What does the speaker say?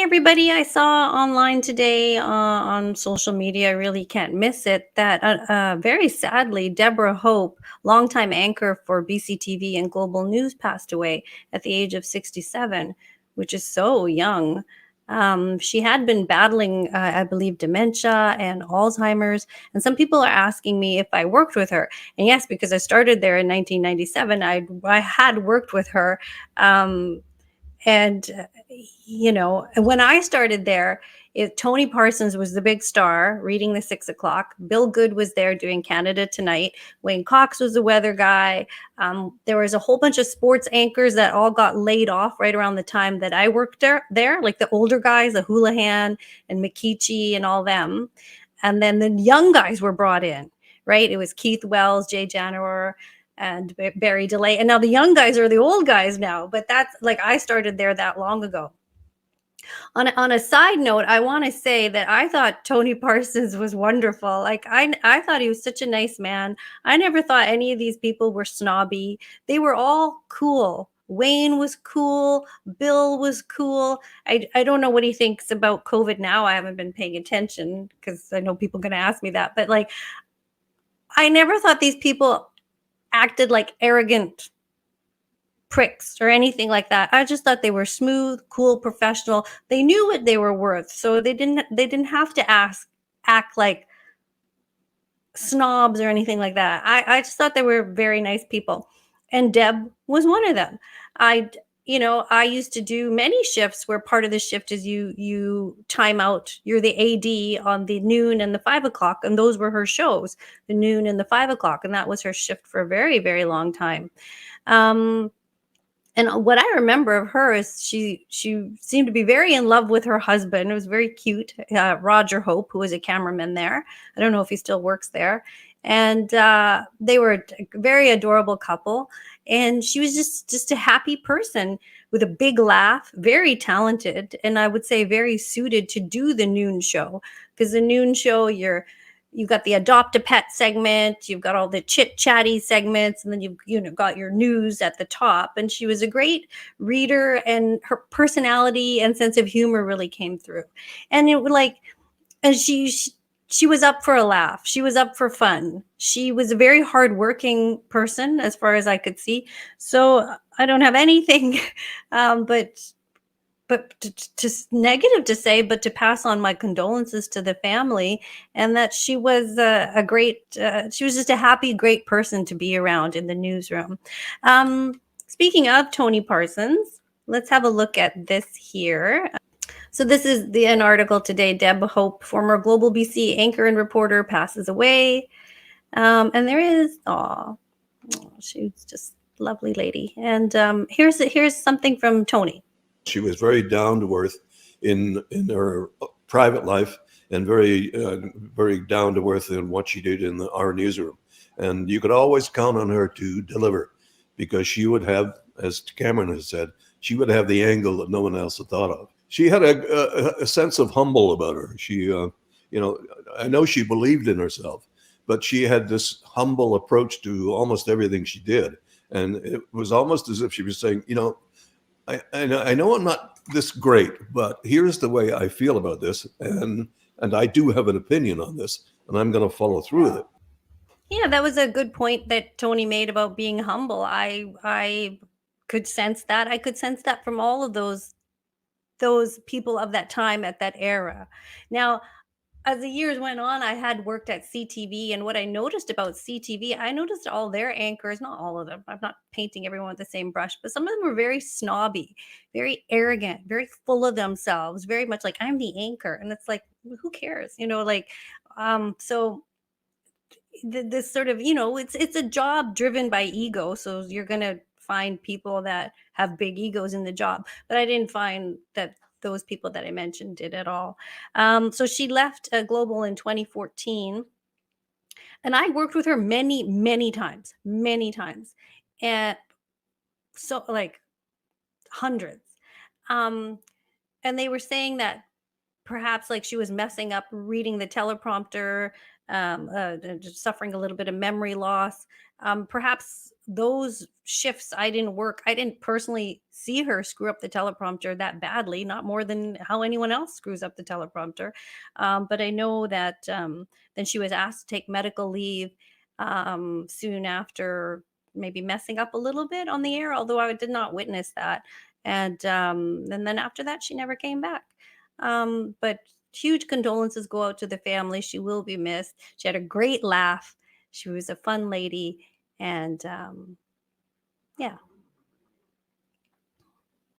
Hey everybody, I saw online today on social media, I really can't miss it, that very sadly, Deborah Hope, longtime anchor for BCTV and Global News, passed away at the age of 67, which is so young. She had been battling, I believe, dementia and Alzheimer's. And some people are asking me if I worked with her. And yes, because I started there in 1997, I had worked with her. Um, and when I started there, Tony Parsons was the big star reading the 6 o'clock. Bill Good was there doing Canada Tonight. Wayne Cox was the weather guy. There was a whole bunch of sports anchors that all got laid off right around the time that I worked there, like the older guys, the Houlihan and McKeechee and all them. And then the young guys were brought in, right? It was Keith Wells, Jay Janower, and Barry DeLay. And now the young guys are the old guys now, but that's like I started there that long ago. On a side note, I want to say that I thought Tony Parsons was wonderful. Like I thought he was such a nice man. I never thought any of these people were snobby. They were all cool. Wayne was cool. Bill was cool. I don't know what he thinks about COVID now. I haven't been paying attention because I know people are going to ask me that. But like, I never thought these people acted like arrogant pricks or anything like that. I just thought they were smooth, cool, professional. They knew what they were worth, so they didn't have to act like snobs or anything like that. I just thought they were very nice people, and Deb was one of them. I used to do many shifts where part of the shift is you time out. You're the AD on the noon and the 5 o'clock, and those were her shows, the noon and the 5 o'clock, and that was her shift for a very, very long time. And what I remember of her is she seemed to be very in love with her husband. It was very cute, Roger Hope, who was a cameraman there. I don't know if he still works there. And they were a very adorable couple. And she was just a happy person with a big laugh, very talented, and I would say very suited to do the noon show. Because the noon show, you've got the adopt a pet segment, you've got all the chit chatty segments, and then you've got your news at the top. And she was a great reader, and her personality and sense of humor really came through. And it was like, and she was up for a laugh. She was up for fun. She was a very hardworking person, as far as I could see. So I don't have anything, but just negative to say, but to pass on my condolences to the family, and that she was a great, she was just a happy, great person to be around in the newsroom. Speaking of Tony Parsons, let's have a look at this here. So this is an article today. Deb Hope, former Global BC anchor and reporter, passes away. And there is, she's just a lovely lady. And here's something from Tony. She was very down to earth in her private life, and very down to earth in what she did in our newsroom. And you could always count on her to deliver, because she would have, as Cameron has said, she would have the angle that no one else had thought of. She had a sense of humble about her. She, I know she believed in herself, but she had this humble approach to almost everything she did. And it was almost as if she was saying, I know I'm not this great, but here's the way I feel about this, and I do have an opinion on this, and I'm going to follow through with it. Yeah, that was a good point that Tony made about being humble. I could sense that. I could sense that from all of those people of that time at that era. Now, as the years went on, I had worked at CTV, and what I noticed about CTV, I noticed all their anchors, not all of them, I'm not painting everyone with the same brush, but some of them were very snobby, very arrogant, very full of themselves, very much like, I'm the anchor. And it's like, who cares? So this sort of, it's a job driven by ego. So you're going to find people that have big egos in the job. But I didn't find that those people that I mentioned did at all. So she left Global in 2014. And I worked with her many, many times, and so like hundreds. Um, and they were saying that perhaps like she was messing up reading the teleprompter. just suffering a little bit of memory loss. Perhaps those shifts I didn't work. I didn't personally see her screw up the teleprompter that badly, not more than how anyone else screws up the teleprompter. But I know that then she was asked to take medical leave soon after, maybe messing up a little bit on the air, although I did not witness that. And then after that, she never came back. But huge condolences go out to the family. She will be missed. She had a great laugh. She was a fun lady. And yeah.